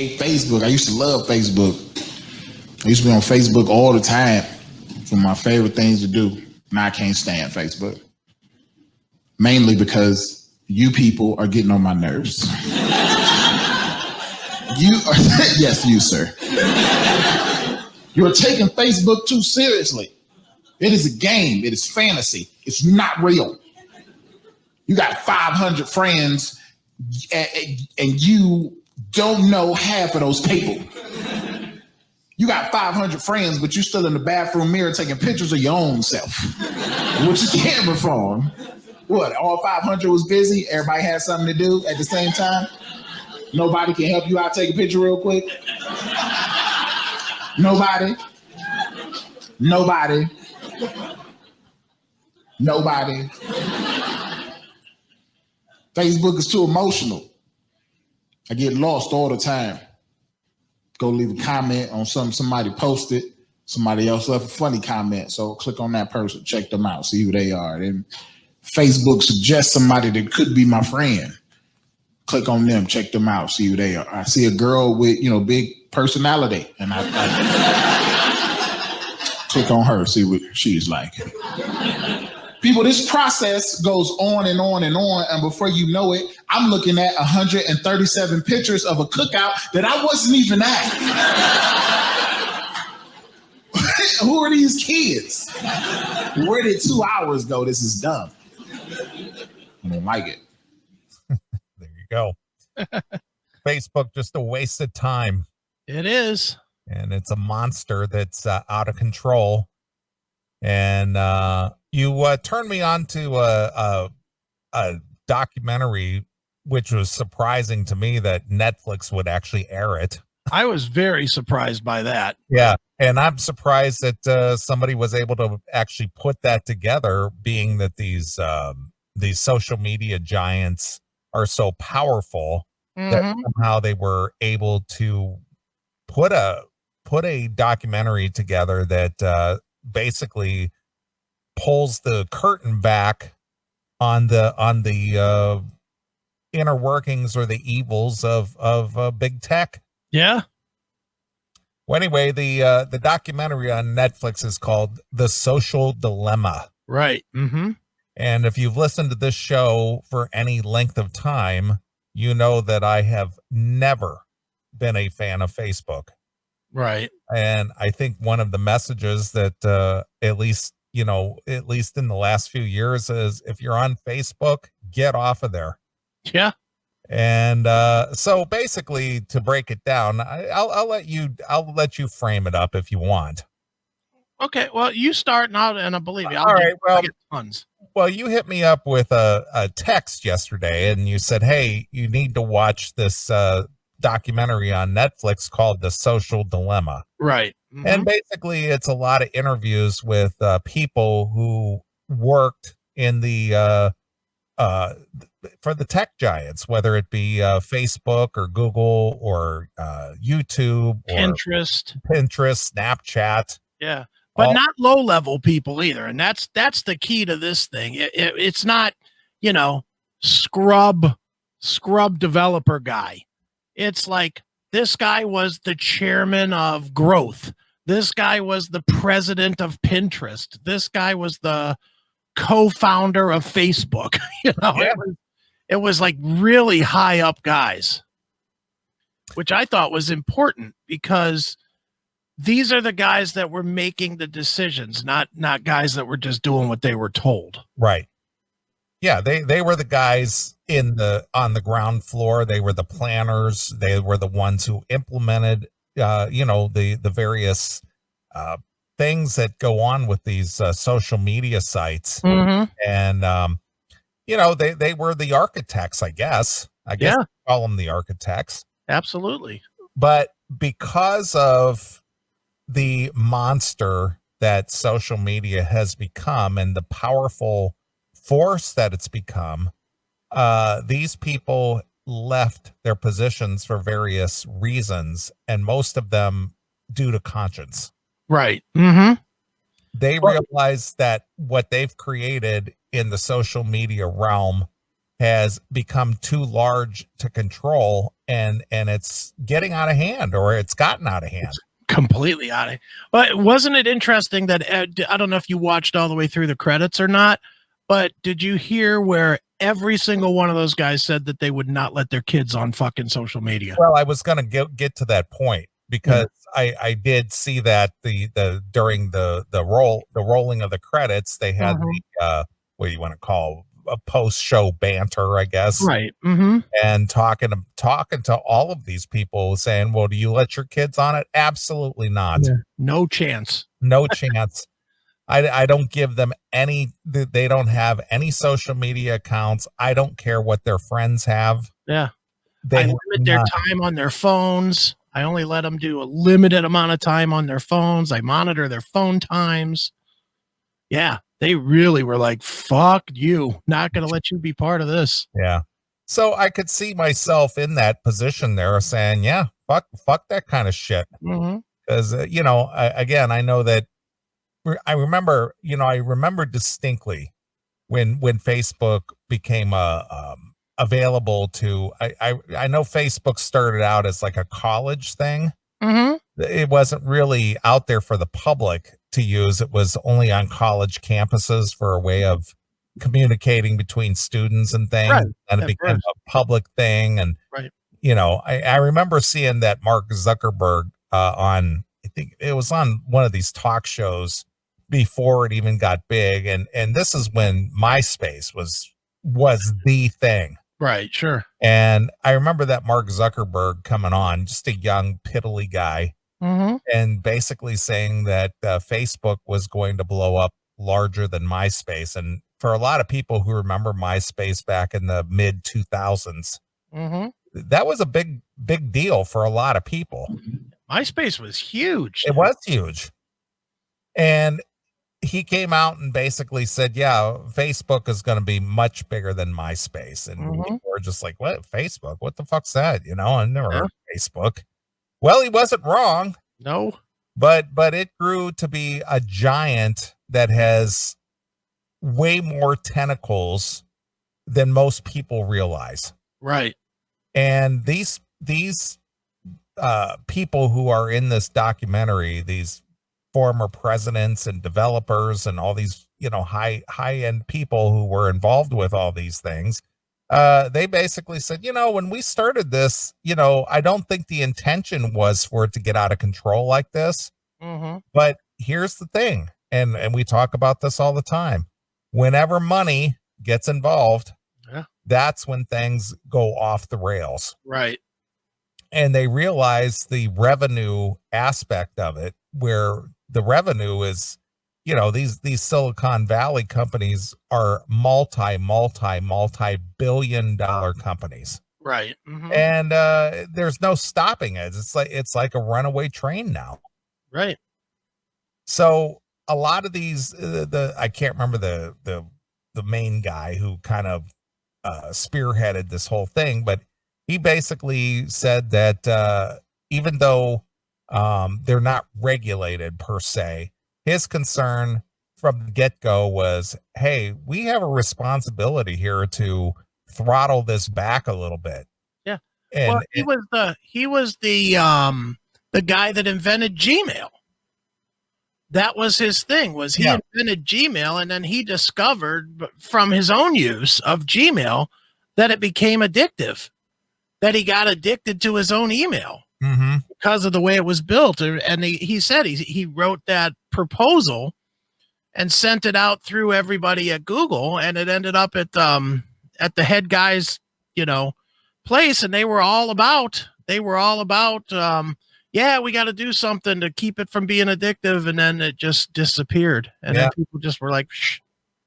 hate Facebook. I used to love Facebook. I used to be on Facebook all the time. It's one of my favorite things to do. Now I can't stand Facebook. Mainly because you people are getting on my nerves. You are, yes, you, sir. You're taking Facebook too seriously. It is a game. It is fantasy. It's not real. You got 500 friends and you don't know half of those people. You got 500 friends, but you're still in the bathroom mirror taking pictures of your own self with your camera phone. What, all 500 was busy? Everybody had something to do at the same time? Nobody can help you out take a picture real quick? Nobody? Nobody? Nobody? Facebook is too emotional. I get lost all the time. Go leave a comment on something somebody posted. Somebody else left a funny comment. So click on that person, check them out, see who they are. Then Facebook suggests somebody that could be my friend. Click on them, check them out, see who they are. I see a girl with, big personality, and I click on her, see what she's like. People, this process goes on and on and on, and before you know it, I'm looking at 137 pictures of a cookout that I wasn't even at. Who are these kids? Where did 2 hours go? This is dumb. I don't like it. There you go. Facebook, just a waste of time. It is. And it's a monster that's out of control. And you turned me on to a documentary, which was surprising to me that Netflix would actually air it. I was very surprised by that. Yeah. And I'm surprised that somebody was able to actually put that together, being that these social media giants are so powerful that somehow they were able to put a documentary together that basically pulls the curtain back on the inner workings or the evils of big tech. Yeah. Well, anyway, the documentary on Netflix is called The Social Dilemma. Right. Mm-hmm. And if you've listened to this show for any length of time, you know that I have never been a fan of Facebook. Right. And I think one of the messages that at least in the last few years is, if you're on Facebook, get off of there. Yeah. And so basically, to break it down, I'll let you frame it up if you want. Okay. Well, you start now, and I believe you. All right. Well, I'll get tons. Well, you hit me up with a text yesterday, and you said, "Hey, you need to watch this documentary on Netflix called The Social Dilemma." Right. Mm-hmm. And basically, it's a lot of interviews with people who worked in the for the tech giants, whether it be Facebook or Google or YouTube or Pinterest, Snapchat. Yeah. But not low-level people either. And that's the key to this thing. It's not, scrub developer guy. It's like, this guy was the chairman of growth. This guy was the president of Pinterest. This guy was the co-founder of Facebook. Yeah. It was like really high up guys, which I thought was important because these are the guys that were making the decisions, not guys that were just doing what they were told. Right. Yeah, they were the guys on the ground floor. They were the planners. They were the ones who implemented, the various things that go on with these social media sites. Mm-hmm. And, they were the architects, I guess. Yeah. Call them the architects. Absolutely. But because of the monster that social media has become and the powerful force that it's become, these people left their positions for various reasons, and most of them due to conscience. Right. Mm-hmm. They realize that what they've created in the social media realm has become too large to control, and it's getting out of hand, or it's gotten out of hand. Completely out of. But wasn't it interesting that I don't know if you watched all the way through the credits or not, but did you hear where every single one of those guys said that they would not let their kids on fucking social media? Well, I was going to get to that point because I did see that during the rolling of the credits, they had the what do you want to call a post show banter, I guess. Right. And talking to all of these people saying, well, do you let your kids on it? Absolutely not. Yeah. No chance. No chance. I don't give them any, they don't have any social media accounts. I don't care what their friends have. Yeah. They I limit their time on their phones. I only let them do a limited amount of time on their phones. I monitor their phone times. Yeah. They really were like, fuck you. Not going to let you be part of this. Yeah. So I could see myself in that position there saying, yeah, fuck that kind of shit. Because, again, I know that I remember distinctly when Facebook became available to, I know Facebook started out as like a college thing. It wasn't really out there for the public to use. It was only on college campuses for a way of communicating between students and things. Right. And it became a public thing. And, I remember seeing that Mark Zuckerberg on, I think it was on one of these talk shows before it even got big. And this is when MySpace was the thing. Right. Sure. And I remember that Mark Zuckerberg coming on, just a young piddly guy, and basically saying that Facebook was going to blow up larger than MySpace. And for a lot of people who remember MySpace back in the mid 2000s, that was a big deal for a lot of people. MySpace was huge. It was huge. And he came out and basically said, yeah, Facebook is going to be much bigger than MySpace. And we were just like, what? Facebook? What the fuck's that? I never heard of Facebook. Well, he wasn't wrong. No. But it grew to be a giant that has way more tentacles than most people realize. Right. And these people who are in this documentary, these former presidents and developers and all these, high-end people who were involved with all these things, they basically said, when we started this, I don't think the intention was for it to get out of control like this. But here's the thing, and we talk about this all the time. Whenever money gets involved, that's when things go off the rails. Right. And they realize the revenue aspect of it, where the revenue is, these Silicon Valley companies are multi-billion-dollar companies. Right. And there's no stopping it. It's like a runaway train now. Right. So a lot of these, I can't remember the main guy who kind of spearheaded this whole thing, but he basically said that even though they're not regulated per se, his concern from the get-go was, hey, we have a responsibility here to throttle this back a little bit. Yeah. And he was the guy that invented Gmail. That was his thing, was he invented Gmail, and then he discovered from his own use of Gmail that it became addictive, that he got addicted to his own email because of the way it was built. And he said he wrote that proposal and sent it out through everybody at Google, and it ended up at the head guy's, place. And they were all about, yeah, we got to do something to keep it from being addictive. And then it just disappeared. And then people just were like, shh,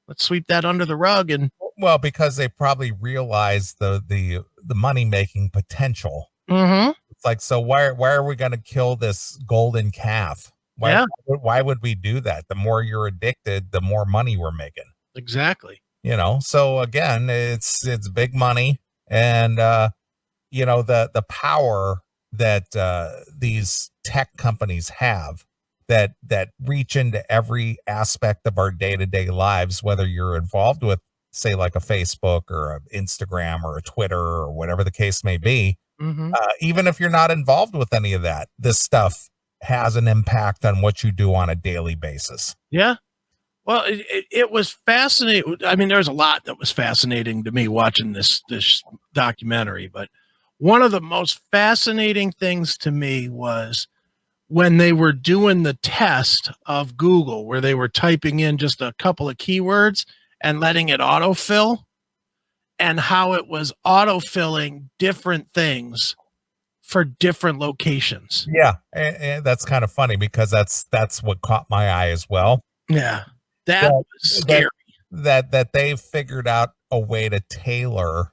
let's sweep that under the rug. And well, because they probably realized the money making potential. It's like, so why are we going to kill this golden calf? Why would we do that? The more you're addicted, the more money we're making. Exactly. So again, it's big money, and the power that these tech companies have that reach into every aspect of our day-to-day lives, whether you're involved with, say, like a Facebook or an Instagram or a Twitter or whatever the case may be. Even if you're not involved with any of that, this stuff has an impact on what you do on a daily basis. Yeah. Well, it was fascinating. I mean, there's a lot that was fascinating to me watching this documentary, but one of the most fascinating things to me was when they were doing the test of Google, where they were typing in just a couple of keywords and letting it autofill, and how it was autofilling different things for different locations. Yeah, and that's kind of funny because that's what caught my eye as well. Yeah, that was scary. That they've figured out a way to tailor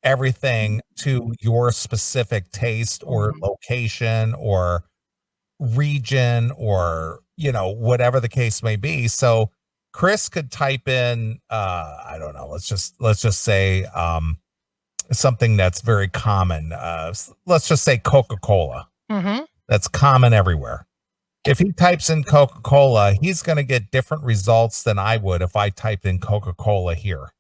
everything to your specific taste or location or region or, you know, whatever the case may be. So Chris could type in, I don't know, let's just say something that's very common. Let's just say Coca-Cola. That's common everywhere. If he types in Coca-Cola, he's going to get different results than I would if I typed in Coca-Cola here.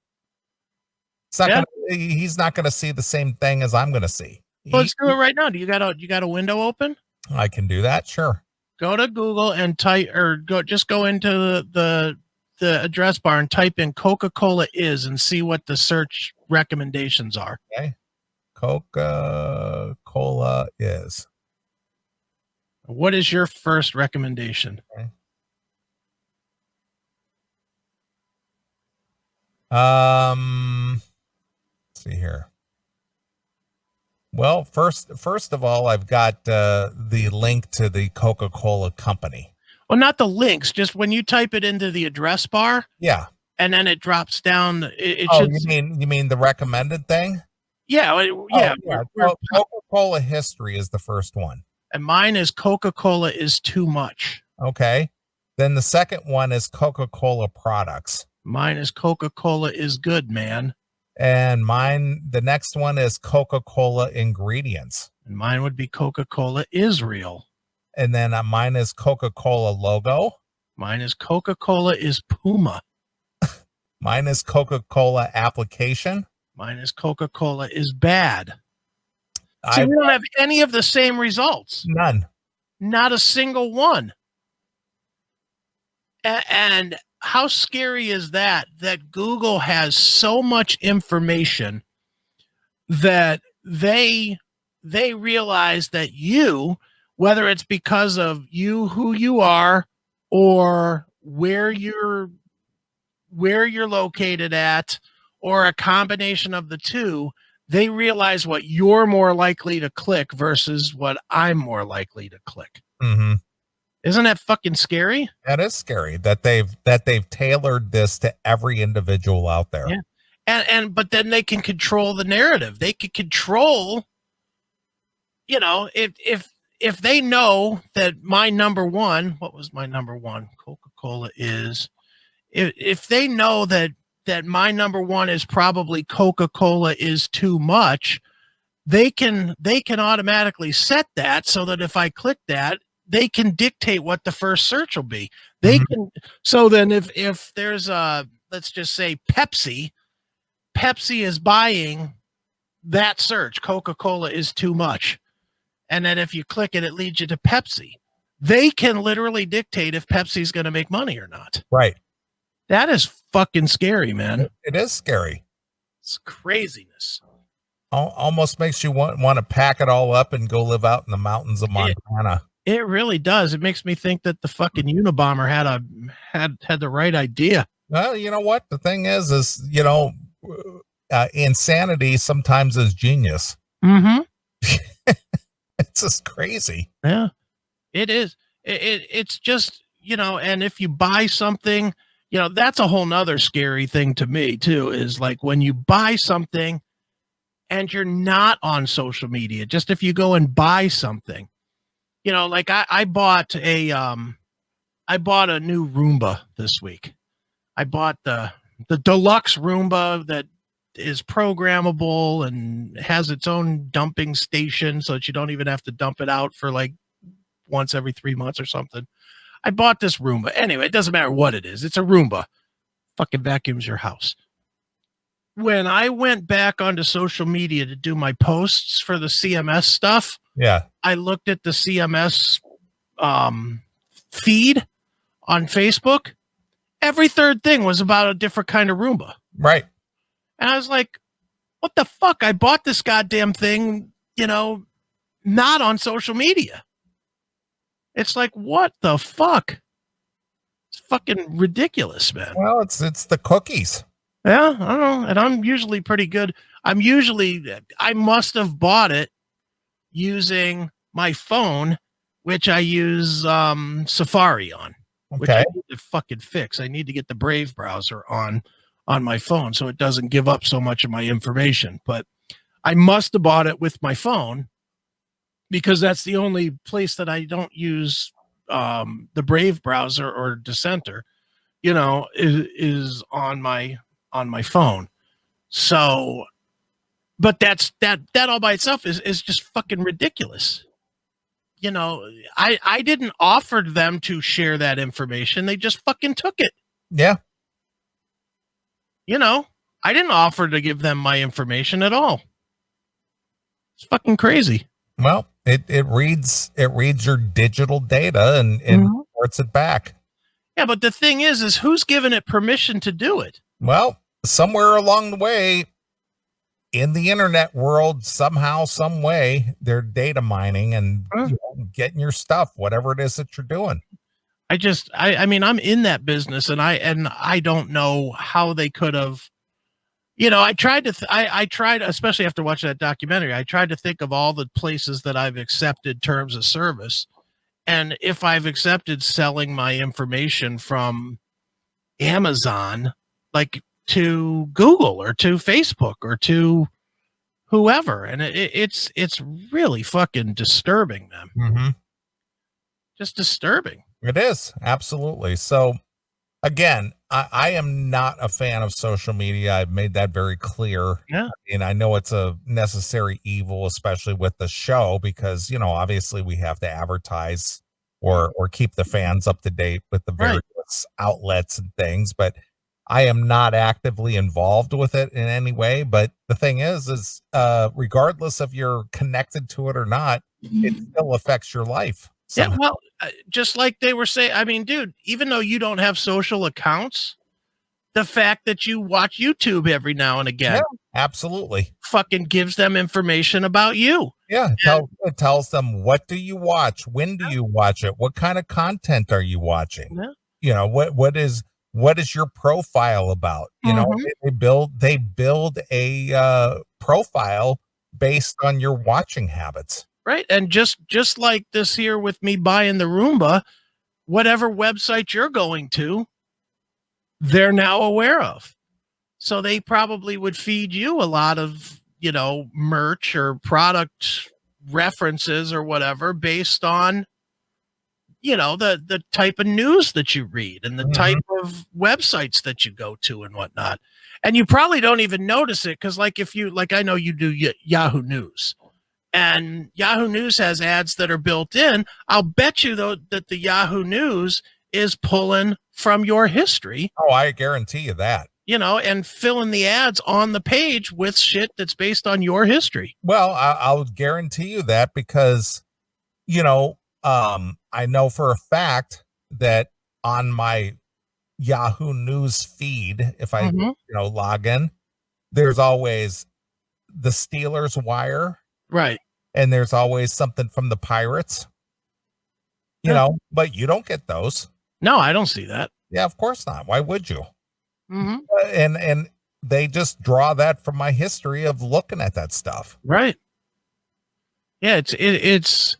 He's not going to see the same thing as I'm going to see. Let's do it right now. You got a window open? I can do that. Sure. Go to Google and type, or go into the address bar and type in Coca-Cola is and see what the search recommendations are. Okay. Coca-Cola is. What is your first recommendation? Okay. Let's see here. Well, first of all, I've got the link to the Coca-Cola company. Well, not the links, just when you type it into the address bar. Yeah. And then it drops down. You mean the recommended thing? Yeah. Coca-Cola history is the first one. And mine is Coca-Cola is too much. Okay. Then the second one is Coca-Cola products. Mine is Coca-Cola is good, man. And the next one is Coca-Cola ingredients. And mine would be Coca-Cola Israel. And then mine is Coca-Cola logo. Mine is Coca-Cola is Puma. Mine is Coca-Cola application. Mine is Coca-Cola is bad. So we don't have any of the same results. None. Not a single one. And how scary is that Google has so much information that they realize that you, whether it's because of who you are or where you're located at, or a combination of the two, they realize what you're more likely to click versus what I'm more likely to click. Mm-hmm. Isn't that fucking scary? That is scary that they've tailored this to every individual out there. Yeah. But then they can control the narrative. They can control, you know, if they know that my number one, what was my number one? Coca-Cola is, if they know that my number one is probably Coca-Cola is too much, they can automatically set that so that if I click that, they can dictate what the first search will be. They can. So then if there's let's just say Pepsi is buying that search, Coca-Cola is too much. And then if you click it, it leads you to Pepsi. They can literally dictate if Pepsi's going to make money or not. Right. That is fucking scary, man. It is scary. It's craziness. Almost makes you want to pack it all up and go live out in the mountains of Montana. It really does. It makes me think that the fucking Unabomber had the right idea. Well, you know what? The thing is, you know, insanity sometimes is genius. Mm-hmm. It's just crazy. Yeah, it is. It's just, you know, and if you buy something, you know, that's a whole nother scary thing to me too, is like when you buy something and you're not on social media, just if you go and buy something, you know, like I bought a new Roomba this week. I bought the deluxe Roomba that is programmable and has its own dumping station so that you don't even have to dump it out for like once every 3 months or something. I bought this Roomba. Anyway, it doesn't matter what it is. It's a Roomba. Fucking vacuums your house. when I went back onto social media to do my posts for the CMS stuff, Yeah. I looked at the CMS feed on Facebook. Every third thing was about a different kind of Roomba. Right. And I was like, what the fuck? I bought this goddamn thing, not on social media. It's like, what the fuck? It's fucking ridiculous, man. Well, it's the cookies. Yeah, I don't know. And I'm usually pretty good. I must have bought it using my phone, which I use Safari on, which I need to fucking fix. I need to get the Brave browser on my phone so it doesn't give up so much of my information. But I must have bought it with my phone because that's the only place that I don't use the Brave browser or Dissenter, is on my phone. So, but that all by itself is just fucking ridiculous. I didn't offer them to share that information. They just fucking took it. Yeah. I didn't offer to give them my information at all. It's fucking crazy. Well, it reads your digital data and reports it back. Yeah, but the thing is who's given it permission to do it? Well, somewhere along the way in the internet world, somehow, some way, they're data mining and getting your stuff, whatever it is that you're doing. I mean, I'm in that business and I don't know how they could have, I tried to, especially after watching that documentary, I tried to think of all the places that I've accepted terms of service. And if I've accepted selling my information from Amazon, like to Google or to Facebook or to whoever, and it's really fucking disturbing, man. Mm-hmm. Just disturbing. It is, absolutely. So again, I am not a fan of social media. I've made that very clear. Yeah. And I know it's a necessary evil, especially with the show, because, obviously we have to advertise or keep the fans up to date with the various outlets and things. But I am not actively involved with it in any way. But the thing is regardless if you're connected to it or not, it still affects your life. Yeah, well, just like they were saying, I mean, dude, even though you don't have social accounts, the fact that you watch YouTube every now and again, absolutely, fucking gives them information about you. Yeah, it tells them, what do you watch? When do you watch it? What kind of content are you watching? Yeah. What is your profile about? They build a profile based on your watching habits. Right. And just like this here with me buying the Roomba, whatever website you're going to, they're now aware of. So they probably would feed you a lot of, merch or product references or whatever based on, the type of news that you read and the type of websites that you go to and whatnot. And you probably don't even notice it because I know you do Yahoo News. And Yahoo News has ads that are built in. I'll bet you, though, that the Yahoo News is pulling from your history. Oh, I guarantee you that. And filling the ads on the page with shit that's based on your history. Well, I'll guarantee you that because, I know for a fact that on my Yahoo News feed, if I, log in, there's always the Steelers wire. Right. And there's always something from the Pirates, but you don't get those. No, I don't see that. Yeah, of course not. Why would you? Mm-hmm. And they just draw that from my history of looking at that stuff. Right. Yeah, it's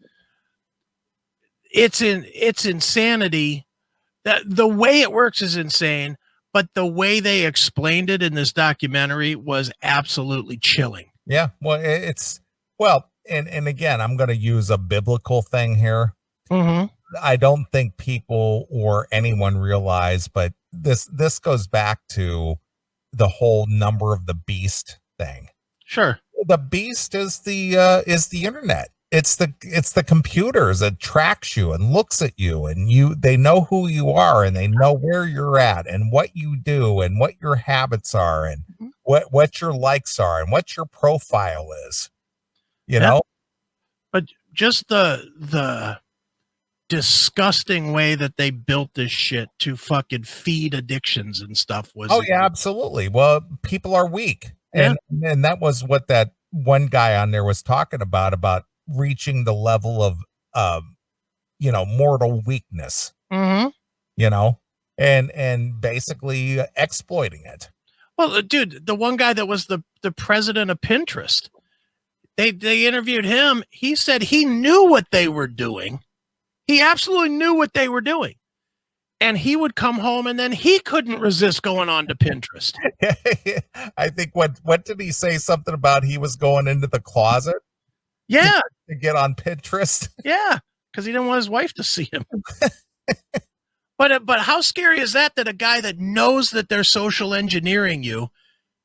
insanity. That the way it works is insane, but the way they explained it in this documentary was absolutely chilling. Yeah, well, and again, I'm going to use a biblical thing here. Mm-hmm. I don't think people or anyone realize, but this goes back to the whole number of the beast thing. Sure. The beast is the internet. It's the computers that tracks you and looks at you, and they know who you are and they know where you're at and what you do and what your habits are. And what your likes are and what your profile is, you Yeah. know? But just the disgusting way that they built this shit to fucking feed addictions and stuff was. Oh yeah, absolutely. Well, people are weak. Yeah. And that was what that one guy on there was talking about reaching the level of mortal weakness, Mm-hmm. and basically exploiting it. Well, dude, the one guy that was the president of Pinterest, they interviewed him. He said he knew what they were doing. He absolutely knew what they were doing. And he would come home and then he couldn't resist going on to Pinterest. I think what did he say? Something about he was going into the closet Yeah. to get on Pinterest. Yeah. Because he didn't want his wife to see him. But how scary is that a guy that knows that they're social engineering you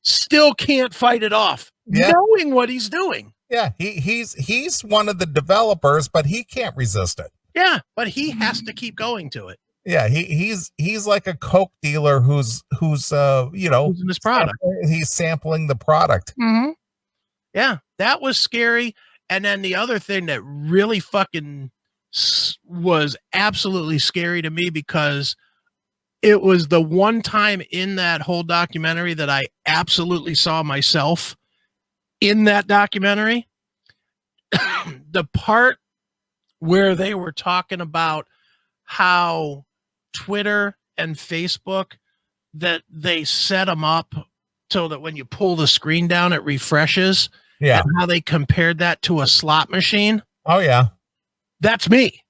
still can't fight it off, knowing what he's doing? Yeah, he's one of the developers, but he can't resist it. Yeah, but he has to keep going to it. Yeah, he's like a Coke dealer who's using this product. He's sampling the product. Mm-hmm. Yeah, that was scary. And then the other thing that really fucking was absolutely scary to me, because it was the one time in that whole documentary that I absolutely saw myself in that documentary. The part where they were talking about how Twitter and Facebook, that they set them up so that when you pull the screen down, it refreshes. Yeah. And how they compared that to a slot machine. Oh, yeah. That's me.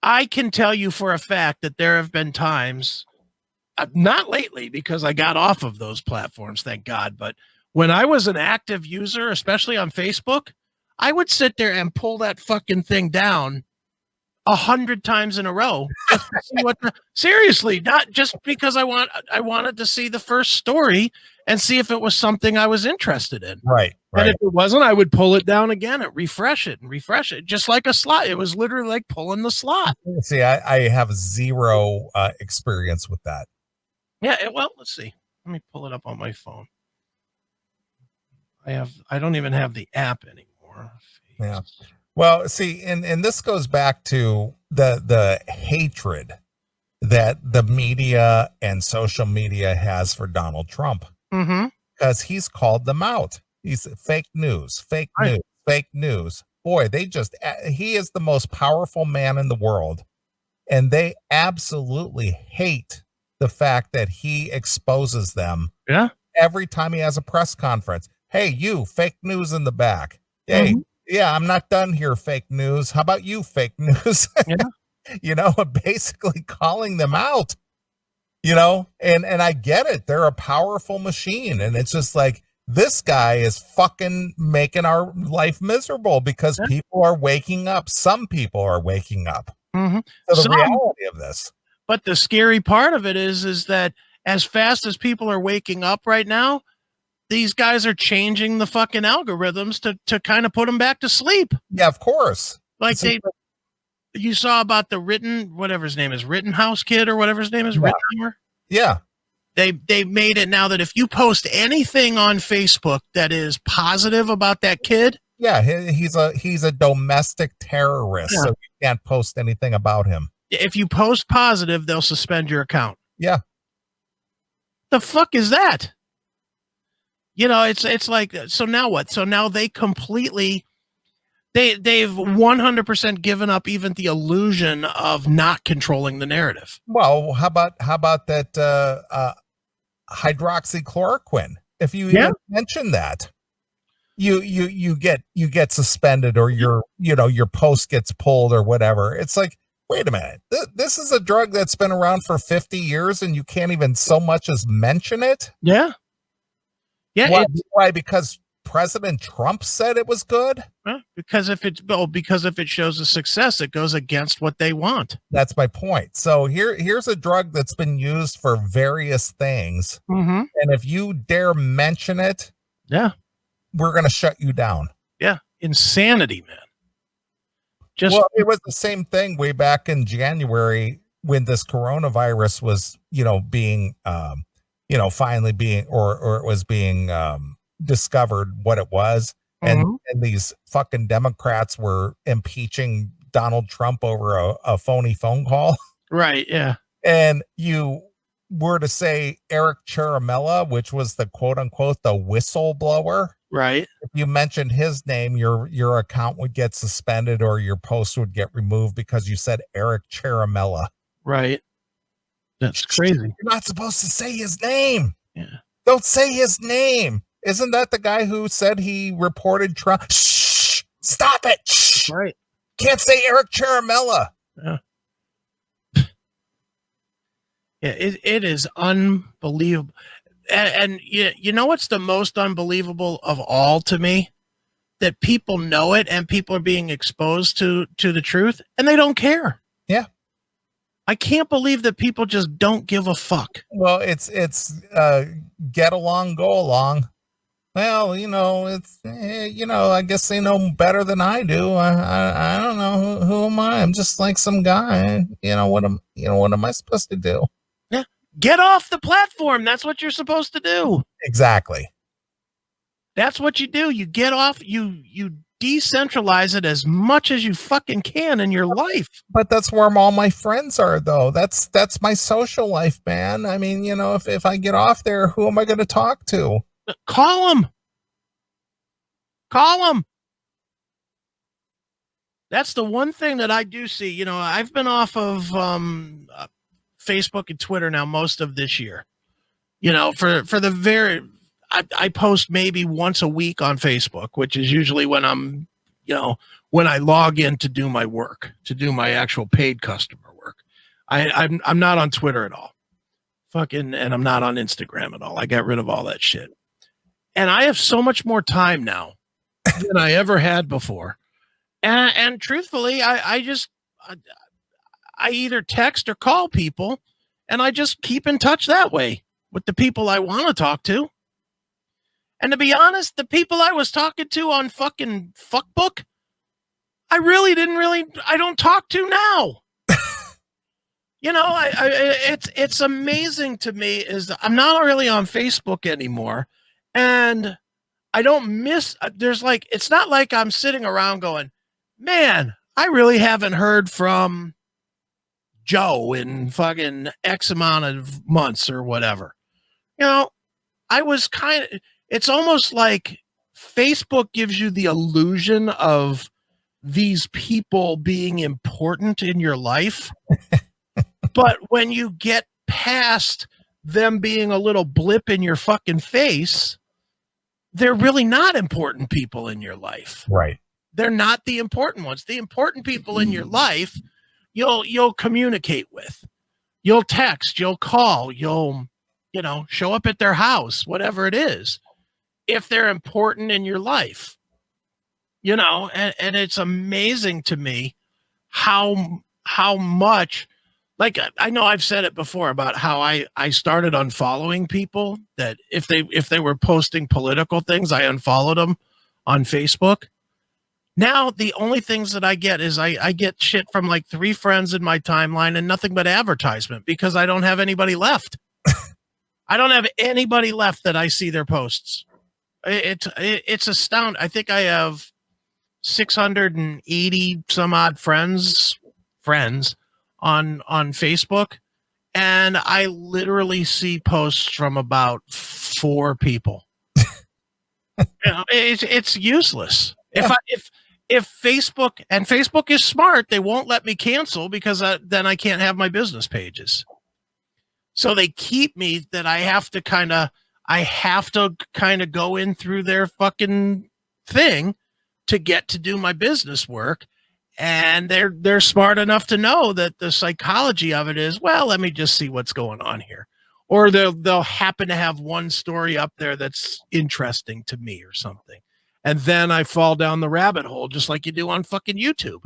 I can tell you for a fact that there have been times, not lately because I got off of those platforms, thank God, but when I was an active user, especially on Facebook, I would sit there and pull that fucking thing down 100 times in a row. Just to see seriously, not just because I wanted to see the first story and see if it was something I was interested in. Right. And if it wasn't, I would pull it down again and refresh it, just like a slot. It was literally like pulling the slot. See, I have zero experience with that. Yeah. Well, let's see. Let me pull it up on my phone. I don't even have the app anymore. Yeah. Well, see, and this goes back to the hatred that the media and social media has for Donald Trump, because he's called them out. He's fake news, fake news, fake news. Boy, he is the most powerful man in the world, and they absolutely hate the fact that he exposes them. Yeah. Every time he has a press conference. Hey, you, fake news in the back. Hey, yeah, I'm not done here, fake news. How about you, fake news? Yeah. Basically calling them out, and I get it. They're a powerful machine. And it's just like, this guy is fucking making our life miserable because people are waking up. Some people are waking up to the reality of this. But the scary part of it is that as fast as people are waking up right now, these guys are changing the fucking algorithms to kind of put them back to sleep. Yeah, of course. Like you saw about the whatever his name is, Rittenhouse kid or whatever his name is, Rittenheimer. Yeah. They made it now that if you post anything on Facebook that is positive about that kid. Yeah, he's a domestic terrorist, so you can't post anything about him. If you post positive, they'll suspend your account. Yeah. The fuck is that? It's like, so now what? So now they completely, they've 100% given up even the illusion of not controlling the narrative. Well, how about that hydroxychloroquine? If you even mention that, you get suspended, or your post gets pulled or whatever. It's like, wait a minute, this is a drug that's been around for 50 years and you can't even so much as mention it? Yeah. Yeah. Why? Because President Trump said it was good? Because if it shows a success, it goes against what they want. That's my point. So here's a drug that's been used for various things. And if you dare mention it, we're going to shut you down. Yeah. Insanity, man. It was the same thing way back in January when this coronavirus was, being, finally being, or it was being discovered what it was. And these fucking Democrats were impeaching Donald Trump over a phony phone call. Right. Yeah. And you were to say Eric Chiaramella, which was the quote unquote the whistleblower. Right. If you mentioned his name, your account would get suspended or your post would get removed because you said Eric Chiaramella. Right. That's crazy. You're not supposed to say his name. Yeah. Don't say his name. Isn't that the guy who said he reported Trump? Shh! Stop it! Shh! Right. Can't say Eric Chiaramella. Yeah. Yeah, it is unbelievable. And you know what's the most unbelievable of all to me? That people know it and people are being exposed to the truth and they don't care. Yeah. I can't believe that people just don't give a fuck. Well, it's get along, go along. Well, it's I guess they know better than I do. I don't know who am I? I'm just like some guy. What am I supposed to do? Yeah, get off the platform. That's what you're supposed to do. Exactly. That's what you do. You get off. You decentralize it as much as you fucking can in your life. But that's where all my friends are, though. That's my social life, man. I mean, if I get off there, who am I going to talk to? Call them. That's the one thing that I do see. I've been off of Facebook and Twitter now most of this year. For the very, I post maybe once a week on Facebook, which is usually when I'm, when I log in to do my work, to do my actual paid customer work. I'm not on Twitter at all. And I'm not on Instagram at all. I got rid of all that shit. And I have so much more time now than I ever had before. And truthfully, I either text or call people and I just keep in touch that way with the people I want to talk to. And to be honest, the people I was talking to on fucking Fuckbook, I don't talk to now. It's amazing to me is I'm not really on Facebook anymore. And I don't miss, it's not like I'm sitting around going, man, I really haven't heard from Joe in fucking X amount of months or whatever. It's almost like Facebook gives you the illusion of these people being important in your life. But when you get past them being a little blip in your fucking face, they're really not important people in your life. Right. They're not the important ones. The important people in your life, you'll communicate with. You'll text, you'll call, you'll show up at their house, whatever it is. If they're important in your life. And it's amazing to me how much, like, I know I've said it before about how I started unfollowing people that if they were posting political things, I unfollowed them on Facebook. Now, the only things that I get is I get shit from like 3 friends in my timeline and nothing but advertisement because I don't have anybody left. I don't have anybody left that I see their posts. It's astounding. I think I have 680 some odd friends on Facebook, and I literally see posts from about 4 people. It's useless. Yeah. If Facebook is smart, they won't let me cancel because then I can't have my business pages. So they keep me that I have to kind of go in through their fucking thing to get to do my business work. And they're smart enough to know that the psychology of it is, well, let me just see what's going on here. Or they'll happen to have one story up there that's interesting to me or something. And then I fall down the rabbit hole, just like you do on fucking YouTube.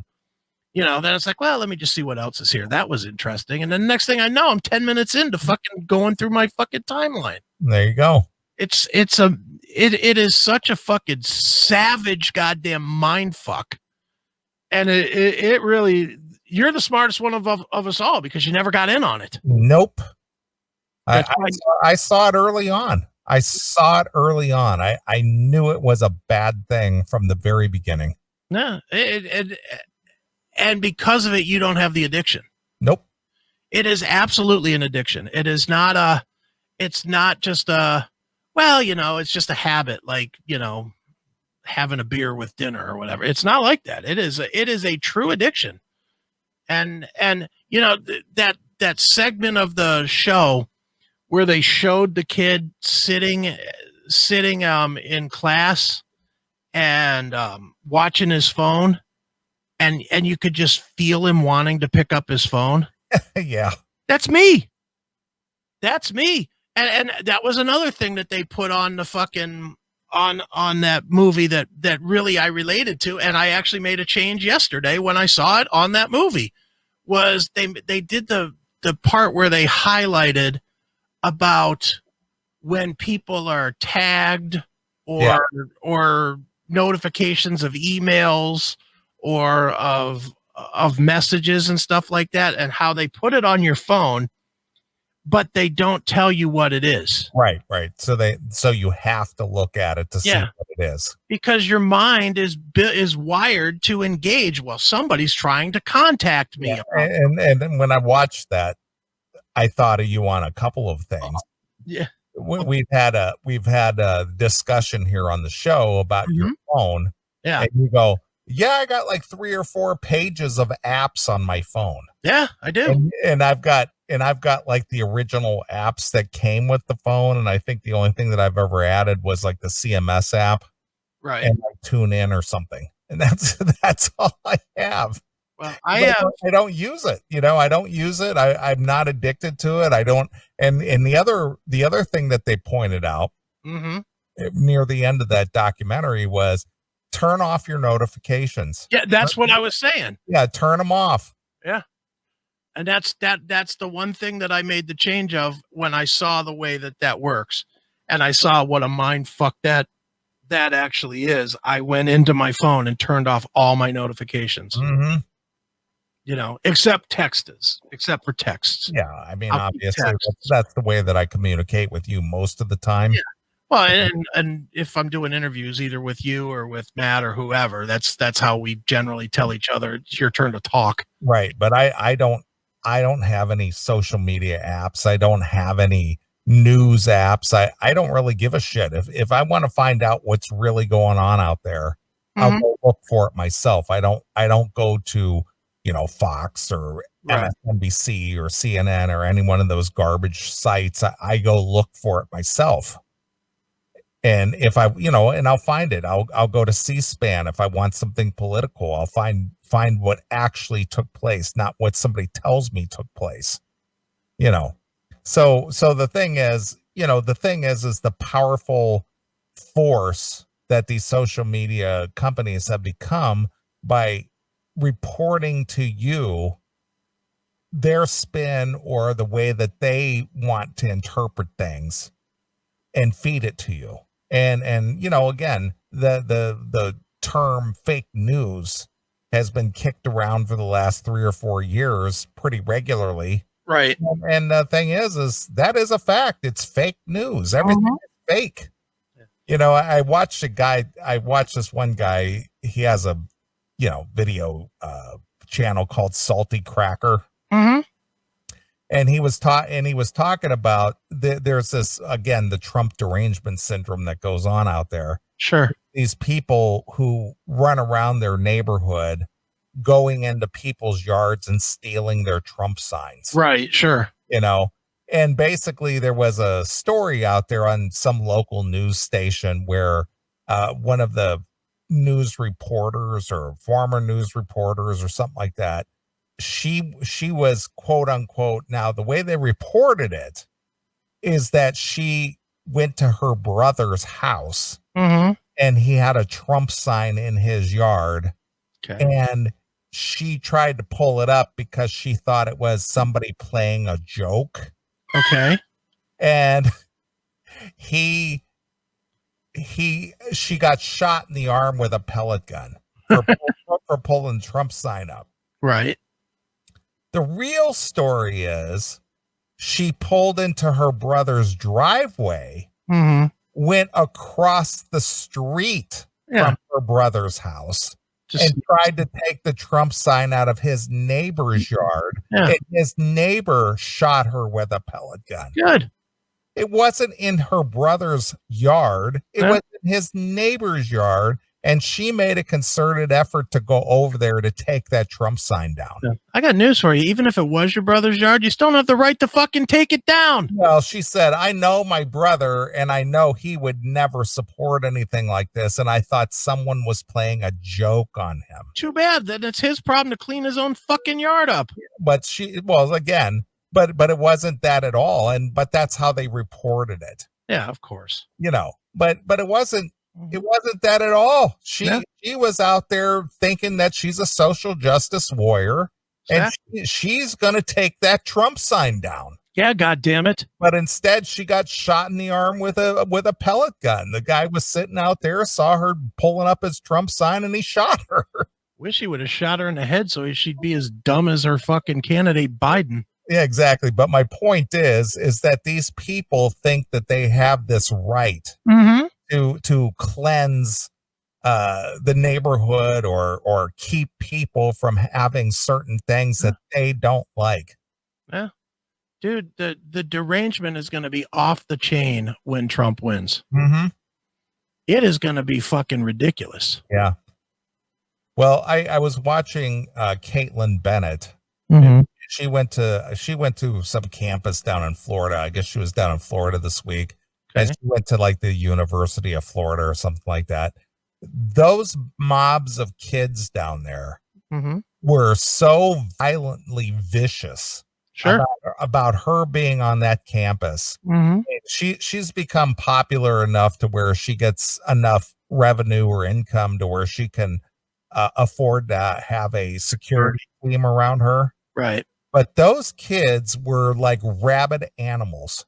Then it's like, well, let me just see what else is here. That was interesting. And then the next thing I know, I'm 10 minutes into fucking going through my fucking timeline. There you go. It is such a fucking savage goddamn mind fuck. And it really, you're the smartest one of us all because you never got in on it. Nope. I saw it early on. I saw it early on. I knew it was a bad thing from the very beginning. No, and because of it, you don't have the addiction. Nope. It is absolutely an addiction. It is not it's not just well, it's just a habit, like, having a beer with dinner or whatever. It's not like that. It is a true addiction. And that segment of the show where they showed the kid sitting in class and watching his phone, and you could just feel him wanting to pick up his phone. Yeah. That's me. And that was another thing that they put on the fucking on that movie that really I related to, and I actually made a change yesterday when I saw it on that movie. Was they did the part where they highlighted about when people are tagged or notifications of emails or of messages and stuff like that, and how they put it on your phone, but they don't tell you what it is. Right. So you have to look at it to see what it is, because your mind is wired to engage. Well, somebody's trying to contact me. Yeah. And when I watched that, I thought of you on a couple of things. Yeah. We've had a discussion here on the show about your phone. Yeah. And you go, yeah, I got like 3 or 4 pages of apps on my phone. Yeah, I do. And I've got like the original apps that came with the phone. And I think the only thing that I've ever added was like the CMS app. Right. And like Tune In or something. And that's all I have. Well, I don't use it. I don't use it. I'm not addicted to it. I don't. And the other thing that they pointed out near the end of that documentary was turn off your notifications. Yeah, that's what I was saying. Yeah, turn them off. Yeah. And that's the one thing that I made the change of when I saw the way that works, and I saw what a mind fuck that actually is. I went into my phone and turned off all my notifications. Except for texts. Yeah, I mean, obviously that's the way that I communicate with you most of the time. Yeah. Well, and if I'm doing interviews either with you or with Matt or whoever, that's how we generally tell each other it's your turn to talk. Right, but I don't have any social media apps. I don't have any news apps. I don't really give a shit. If I want to find out what's really going on out there, I'll go look for it myself. I don't go to Fox or MSNBC or CNN or any one of those garbage sites. I go look for it myself. And if and I'll find it. I'll go to C-SPAN if I want something political. I'll find what actually took place, not what somebody tells me took place. So the thing is the powerful force that these social media companies have become by reporting to you their spin or the way that they want to interpret things and feed it to you. And again, the term fake news has been kicked around for the last 3 or 4 years pretty regularly. Right. And the thing is that is a fact. It's fake news. Everything is fake. Yeah. I watched this one guy. He has a video channel called Salty Cracker. And he was talking about there's this, again, the Trump derangement syndrome that goes on out there. Sure. These people who run around their neighborhood going into people's yards and stealing their Trump signs. Right. Sure. And basically there was a story out there on some local news station where one of the news reporters or former news reporters or something like that, she was quote unquote, now the way they reported it is that she went to her brother's house and he had a Trump sign in his yard. Okay. And she tried to pull it up because she thought it was somebody playing a joke. Okay. And she got shot in the arm with a pellet gun for pulling Trump's sign up. Right. The real story is she pulled into her brother's driveway, went across the street from her brother's house, and tried to take the Trump sign out of his neighbor's yard. And his neighbor shot her with a pellet gun. Good. It wasn't in her brother's yard. It was in his neighbor's yard. And she made a concerted effort to go over there to take that Trump sign down. I got news for you. Even if it was your brother's yard, you still don't have the right to fucking take it down. Well, she said, I know my brother, and I know he would never support anything like this. And I thought someone was playing a joke on him. Too bad. Then it's his problem to clean his own fucking yard up. But again, but it wasn't that at all. But that's how they reported it. Yeah, of course. But it wasn't. It wasn't that at all. She was out there thinking that she's a social justice warrior, and she's going to take that Trump sign down. Yeah, God damn it! But instead, she got shot in the arm with a pellet gun. The guy was sitting out there, saw her pulling up his Trump sign, and he shot her. Wish he would have shot her in the head so she'd be as dumb as her fucking candidate Biden. Yeah, exactly. But my point is that these people think that they have this right. To cleanse the neighborhood or keep people from having certain things that they don't like. Yeah, dude, the derangement is going to be off the chain when Trump wins. It is going to be fucking ridiculous. Yeah. Well, I was watching Caitlin Bennett. She went to some campus down in Florida. I guess she was down in Florida this week. And she went to like the University of Florida or something like that. Those mobs of kids down there were so violently vicious about her being on that campus. She's become popular enough to where she gets enough revenue or income to where she can afford to have a security team around her. Right. But those kids were like rabid animals.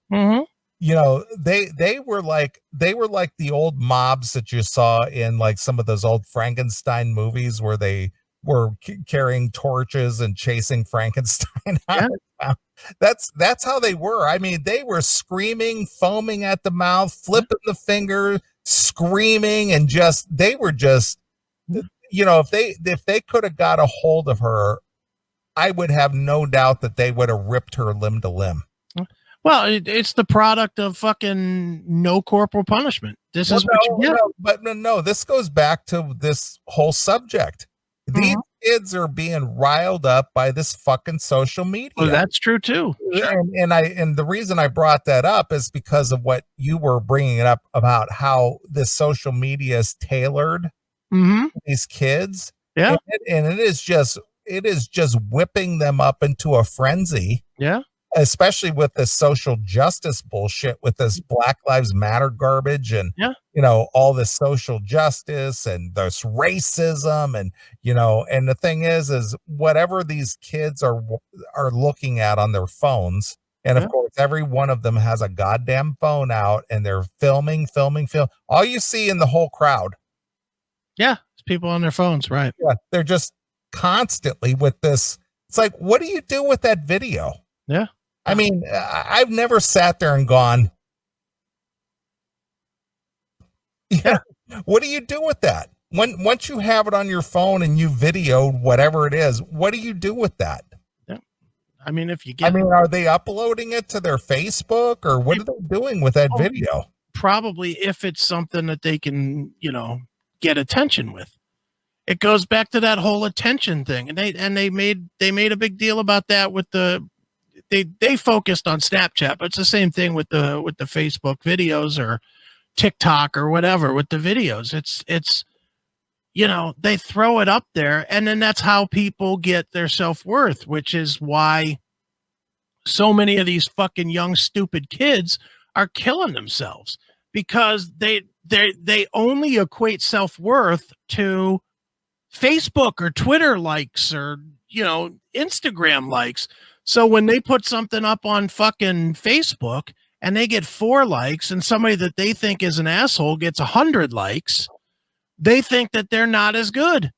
They were like the old mobs that you saw in like some of those old Frankenstein movies where they were carrying torches and chasing Frankenstein. That's how they were. I mean, they were screaming, foaming at the mouth, flipping the finger, screaming, and if they could have got a hold of her, I would have no doubt that they would have ripped her limb to limb. Well, it's the product of fucking no corporal punishment. This is what you get. No, this goes back to this whole subject. These kids are being riled up by this fucking social media. Well, that's true too. Sure. And the reason I brought that up is because of what you were bringing up about how this social media is tailored to these kids. Yeah, and it is just whipping them up into a frenzy. Yeah. Especially with this social justice bullshit, with this Black Lives Matter garbage and, all this social justice and this racism. And, and the thing is whatever these kids are looking at on their phones. And of course, every one of them has a goddamn phone out and they're filming. All you see in the whole crowd. Yeah. It's people on their phones. Right. Yeah. They're just constantly with this. It's like, what do you do with that video? Yeah. I mean, I've never sat there and gone, what do you do with that? Once you have it on your phone and you videoed whatever it is, what do you do with that? Yeah. I mean, are they uploading it to their Facebook or what are they doing with that video? Probably if it's something that they can, get attention with. It goes back to that whole attention thing. And they made a big deal about that with they focused on Snapchat, but it's the same thing with the Facebook videos or TikTok or whatever with the videos. It's they throw it up there and then that's how people get their self-worth, which is why so many of these fucking young, stupid kids are killing themselves because they only equate self-worth to Facebook or Twitter likes or, Instagram likes. So when they put something up on fucking Facebook and they get 4 likes and somebody that they think is an asshole gets 100 likes, they think that they're not as good.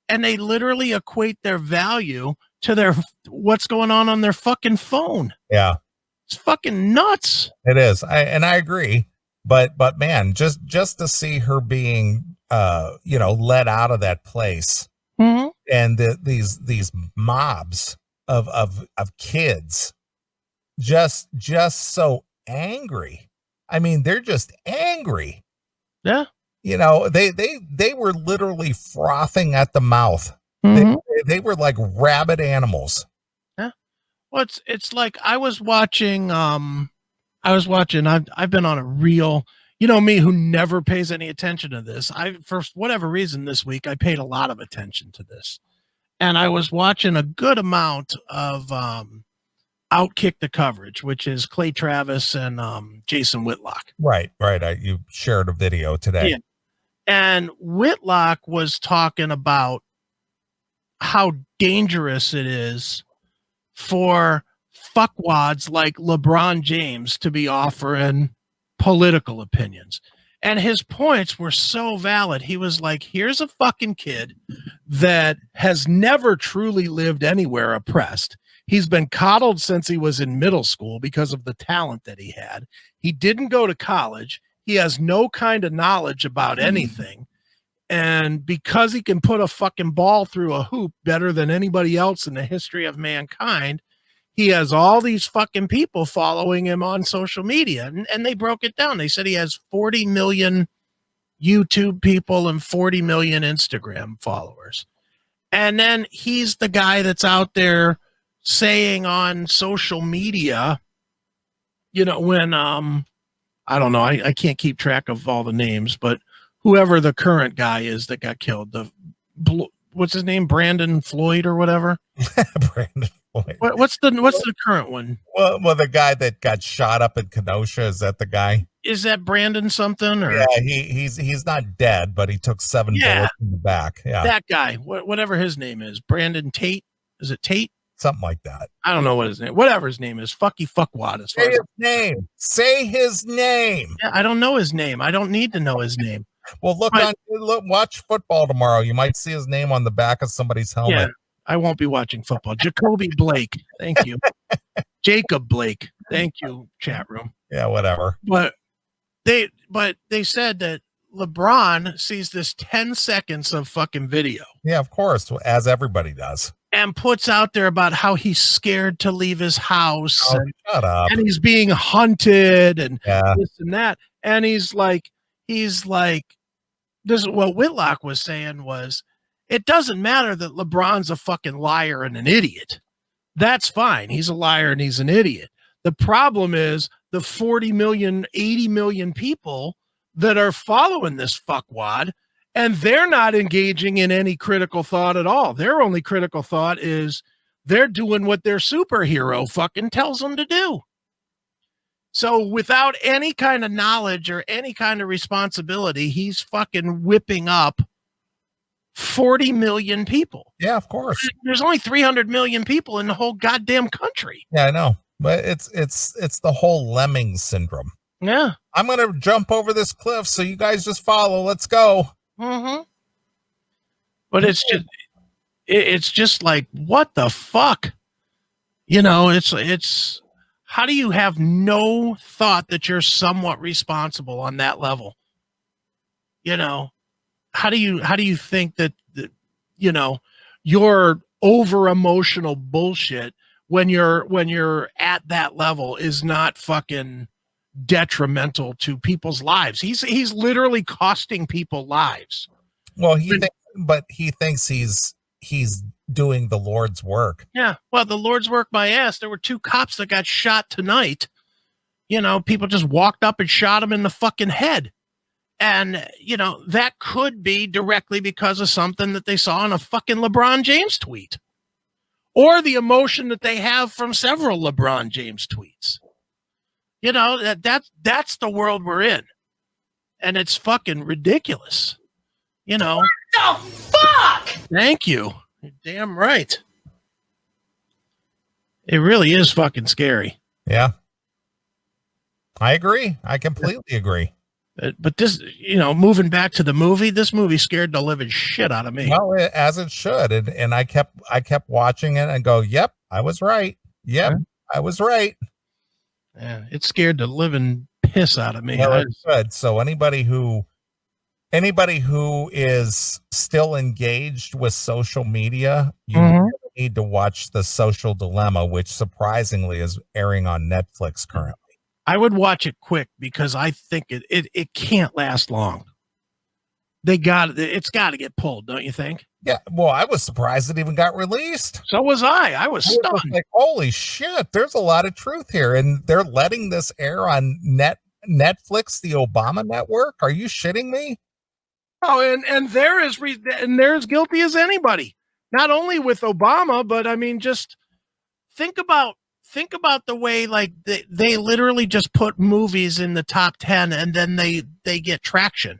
And they literally equate their value to what's going on their fucking phone. Yeah. It's fucking nuts. It is. I agree. But man, just to see her being let out of that place, Mm-hmm. and these mobs of kids just so angry. I mean, they're just angry. Yeah. They were literally frothing at the mouth. Mm-hmm. They were like rabid animals. Yeah. Well, it's like I was watching. I've been on a real. You know me, who never pays any attention to this. For whatever reason this week, I paid a lot of attention to this, and I was watching a good amount of Outkick the Coverage, which is Clay Travis and Jason Whitlock. Right. You shared a video today. Yeah. And Whitlock was talking about how dangerous it is for fuckwads like LeBron James to be offering political opinions. And his points were so valid. He was like, here's a fucking kid that has never truly lived anywhere oppressed. He's been coddled since he was in middle school because of the talent that he had. He didn't go to college. He has no kind of knowledge about anything. And because he can put a fucking ball through a hoop better than anybody else in the history of mankind, he has all these fucking people following him on social media. And they broke it down. They said he has 40 million YouTube people and 40 million Instagram followers. And then he's the guy that's out there saying on social media, when, I don't know, I can't keep track of all the names, but whoever the current guy is that got killed, what's his name? Brandon Floyd or whatever. Brandon Floyd. What's the current one? Well, the guy that got shot up in Kenosha, is that the guy? Is that Brandon something? Or? Yeah, he's not dead, but he took 7 bullets in the back. Yeah, that guy, whatever his name is, Brandon Tate. Is it Tate? Something like that. I don't know what his name. Whatever his name is, fuckwad. Say his name. Say his name. Yeah, I don't know his name. I don't need to know his name. Well, watch football tomorrow. You might see his name on the back of somebody's helmet. Yeah, I won't be watching football. Jacoby Blake. Thank you. Jacob Blake. Thank you, chat room. Yeah, whatever. But they said that LeBron sees this 10 seconds of fucking video. Yeah, of course, as everybody does. And puts out there about how he's scared to leave his house. Oh, shut up. And he's being hunted and this and that. And he's like, this is what Whitlock was saying was, it doesn't matter that LeBron's a fucking liar and an idiot. That's fine. He's a liar and he's an idiot. The problem is the 40 million, 80 million people that are following this fuckwad, and they're not engaging in any critical thought at all. Their only critical thought is they're doing what their superhero fucking tells them to do. So without any kind of knowledge or any kind of responsibility, he's fucking whipping up 40 million people. Yeah, of course. There's only 300 million people in the whole goddamn country. Yeah, I know. But it's the whole lemming syndrome. Yeah. I'm going to jump over this cliff, so you guys just follow. Let's go. Mm-hmm. But it's just like, what the fuck? It's how do you have no thought that you're somewhat responsible on that level? How do you think that your over emotional bullshit when you're at that level is not fucking detrimental to people's lives? He's literally costing people lives. Well, he thinks he's doing the Lord's work. Yeah. Well, the Lord's work, my ass. There were 2 cops that got shot tonight. People just walked up and shot him in the fucking head. And, that could be directly because of something that they saw in a fucking LeBron James tweet, or the emotion that they have from several LeBron James tweets. That's the world we're in. And it's fucking ridiculous. What the fuck? Thank you. You're damn right. It really is fucking scary. Yeah. I agree. I completely agree. But this, moving back to the movie, this movie scared the living shit out of me. Well, as it should. And I kept watching it and go, yep, I was right. Yep, I was right. Yeah, it scared the living piss out of me. Well, it's good. So anybody who is still engaged with social media, you really need to watch The Social Dilemma, which surprisingly is airing on Netflix currently. I would watch it quick because I think it can't last long. It's got to get pulled, don't you think? Yeah. Well, I was surprised it even got released. So was I. I was stunned. Like, holy shit, there's a lot of truth here. And they're letting this air on Netflix, the Obama network. Are you shitting me? Oh, and they're as guilty as anybody. Not only with Obama, but I mean, just think about the way like they literally just put movies in the top 10 and then they get traction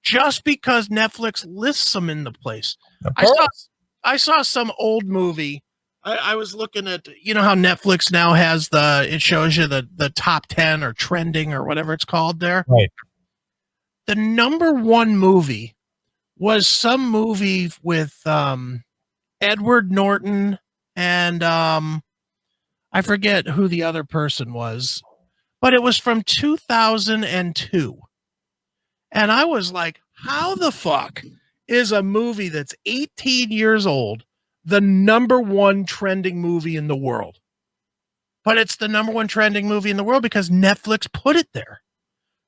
just because Netflix lists them in the place. I saw some old movie. I was looking at, you know how Netflix now has it shows you the top 10 or trending or whatever it's called there. Right. The number one movie was some movie with Edward Norton and I forget who the other person was, but it was from 2002. And I was like, how the fuck is a movie that's 18 years old the number one trending movie in the world? But it's the number one trending movie in the world because Netflix put it there.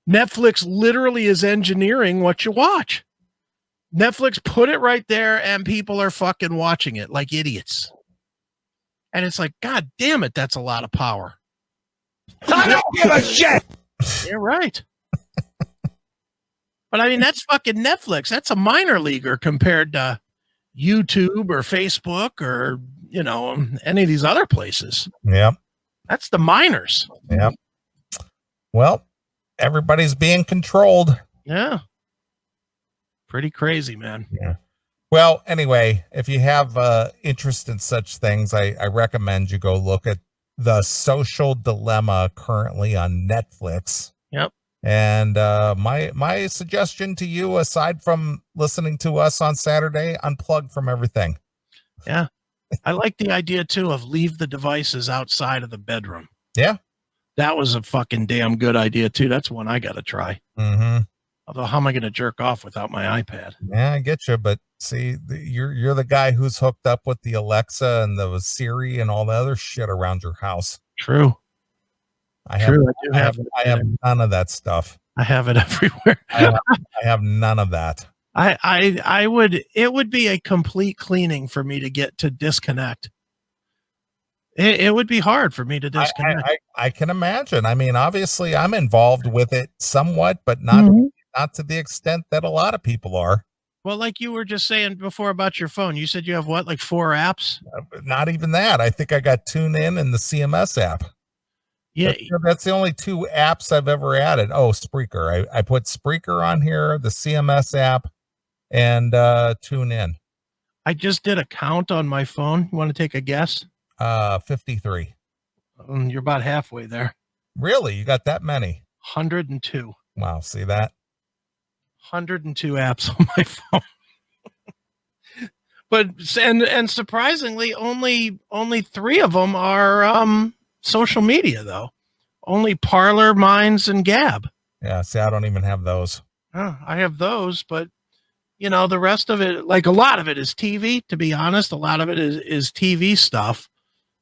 Netflix literally is engineering what you watch. Netflix put it right there and people are fucking watching it like idiots. And it's like, God damn it, that's a lot of power. I don't give a shit. You're right. But I mean, that's fucking Netflix. That's a minor leaguer compared to YouTube or Facebook or, you know, any of these other places. Yep. That's the minors. Yep. Well, everybody's being controlled. Yeah. Pretty crazy, man. Yeah. Well, anyway, if you have interest in such things, I recommend you go look at The Social Dilemma currently on Netflix. Yep. And my suggestion to you, aside from listening to us on Saturday, unplug from everything. Yeah. I like the idea, too, of leave the devices outside of the bedroom. Yeah. That was a fucking damn good idea, too. That's one I got to try. Mm-hmm. Although, how am I going to jerk off without my iPad? Yeah, I get you. But see, you're the guy who's hooked up with the Alexa and the Siri and all the other shit around your house. True. I have none of that stuff. I have it everywhere. I have none of that. It would be a complete cleaning for me to get to disconnect. It would be hard for me to disconnect. I can imagine. I mean, obviously I'm involved with it somewhat, but not to the extent that a lot of people are. Well, like you were just saying before about your phone, you said you have what, like 4 apps? Not even that. I think I got TuneIn and the CMS app. Yeah. That's the only 2 apps I've ever added. Oh, Spreaker. I put Spreaker on here, the CMS app, and TuneIn. I just did a count on my phone. You want to take a guess? 53. You're about halfway there. Really? You got that many? 102. Wow. See that? 102 apps on my phone. But and surprisingly, only 3 of them are social media, though. Only Parler, Minds, and Gab. Yeah. See, I don't even have those. I have those, but you know, the rest of it, like a lot of it is TV, to be honest. A lot of it is TV stuff.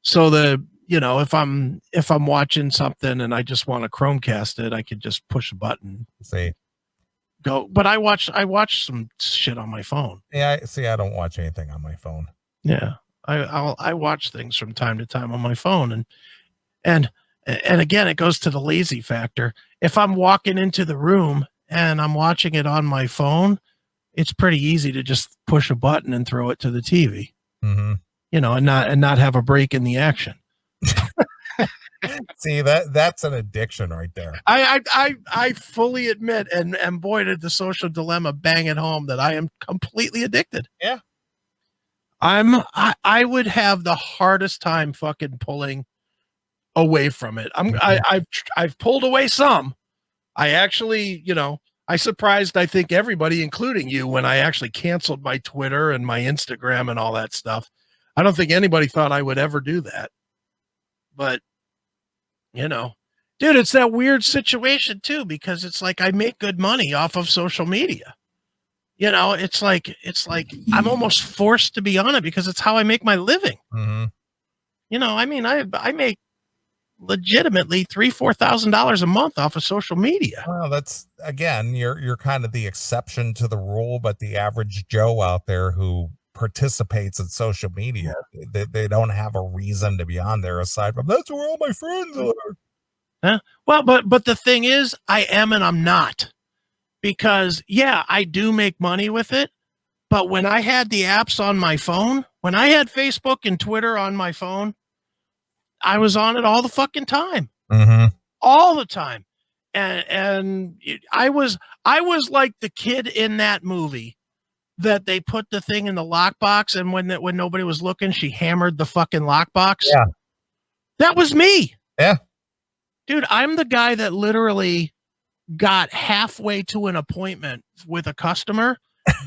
So you know, if I'm watching something and I just want to Chromecast it, I could just push a button. See. Go. But I watch some shit on my phone. Yeah. I don't watch anything on my phone. Yeah. I watch things from time to time on my phone, and again, it goes to the lazy factor. If I'm walking into the room and I'm watching it on my phone, it's pretty easy to just push a button and throw it to the TV, you know, and not have a break in the action. See, that's an addiction right there. I fully admit, and boy, did The Social Dilemma bang it home that I am completely addicted. Yeah. I would have the hardest time fucking pulling away from it. I've pulled away some. I actually, you know, I surprised, I think, everybody, including you, when I actually canceled my Twitter and my Instagram and all that stuff. I don't think anybody thought I would ever do that. But, you know, Dude, it's that weird situation too, because it's like I make good money off of social media. You know, it's like I'm almost forced to be on it because it's how I make my living. Mm-hmm. You know, I mean, I make legitimately $3,000-$4,000 a month off of social media. Well, that's, again, you're kind of the exception to the rule, but the average Joe out there who participates in social media, they don't have a reason to be on there aside from that's where all my friends are. Huh? Well, but the thing is, I am and I'm not, because yeah, I do make money with it. But when I had the apps on my phone, when I had Facebook and Twitter on my phone, I was on it all the fucking time, all the time. And I was like the kid in that movie that they put the thing in the lockbox, and when nobody was looking, she hammered the fucking lockbox. Yeah, that was me. Yeah. Dude, I'm the guy that literally got halfway to an appointment with a customer,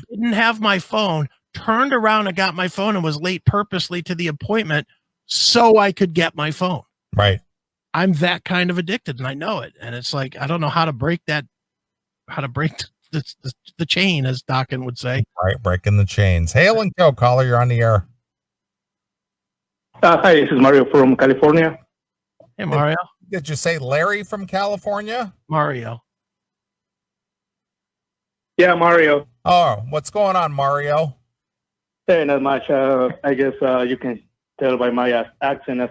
didn't have my phone, turned around and got my phone, and was late purposely to the appointment so I could get my phone. Right. I'm that kind of addicted, and I know it. And it's like, I don't know how to break the chain, as Dawkins would say. Right, breaking the chains. Hail and Kill, caller, you're on the air. Hi, this is Mario from California. Hey, Mario. Did you say Larry from California? Mario. Yeah, Mario. Oh, what's going on, Mario? Hey, not much. I guess you can tell by my accent as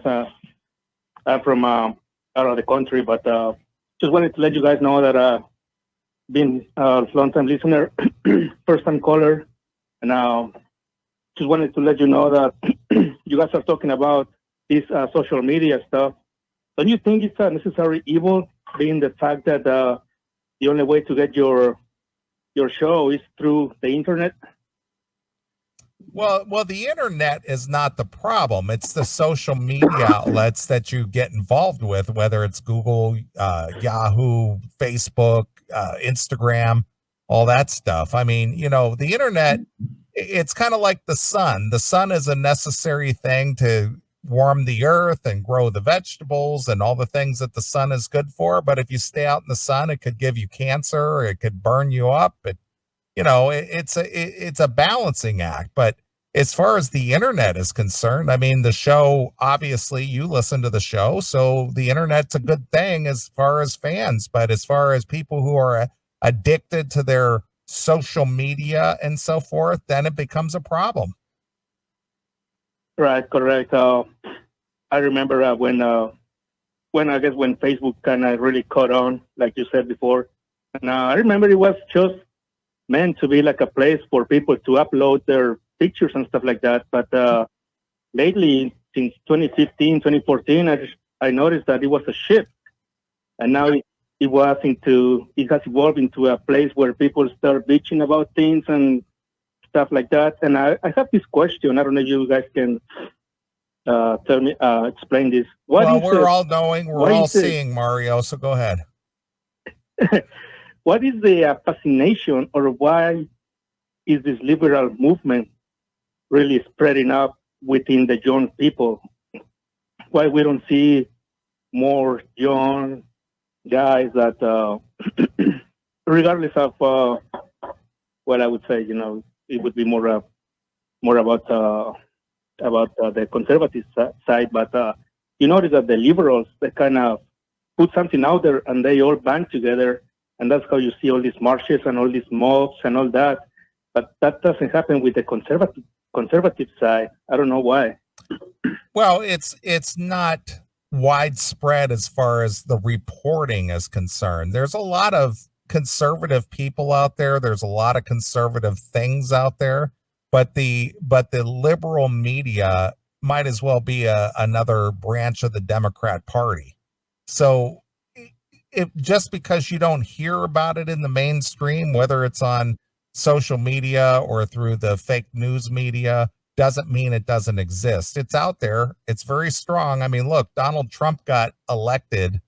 I'm from out of the country, but just wanted to let you guys know that been a long-time listener, first-time caller, and just wanted to let you know that you guys are talking about this social media stuff. Don't you think it's a necessary evil, being the fact that the only way to get your show is through the internet? Well, the internet is not the problem. It's the social media outlets that you get involved with, whether it's Google, Yahoo, Facebook, Instagram, all that stuff. I mean, you know, the internet, it's kind of like the sun. The sun is a necessary thing to warm the earth and grow the vegetables and all the things that the sun is good for. But if you stay out in the sun, it could give you cancer. It could burn you up. It's a balancing act. But as far as the internet is concerned, I mean, the show, obviously you listen to the show, so the internet's a good thing as far as fans. But as far as people who are addicted to their social media and so forth, then it becomes a problem. Right, correct. I remember when I guess when Facebook kind of really caught on, like you said before, and I remember it was just meant to be like a place for people to upload their pictures and stuff like that. But lately, since 2015, 2014, I noticed that it was a shift, and now it has evolved into a place where people start bitching about things and stuff like that. And I have this question. I don't know if you guys can tell me, explain this. We're all knowing, we're all seeing, Mario, so go ahead. What is the fascination, or why is this liberal movement really spreading up within the young people? Why we don't see more young guys that, regardless of what I would say, it would be more about the conservative side. But you notice that the liberals, they kind of put something out there and they all band together. And that's how you see all these marches and all these mobs and all that. But that doesn't happen with the conservative side. I don't know why. Well, it's not widespread as far as the reporting is concerned. There's a lot of conservative people out there. There's a lot of conservative things out there, but the liberal media might as well be another branch of the Democrat Party. So just because you don't hear about it in the mainstream, whether it's on social media or through the fake news media, doesn't mean it doesn't exist. It's out there. It's very strong. I mean, look, Donald Trump got elected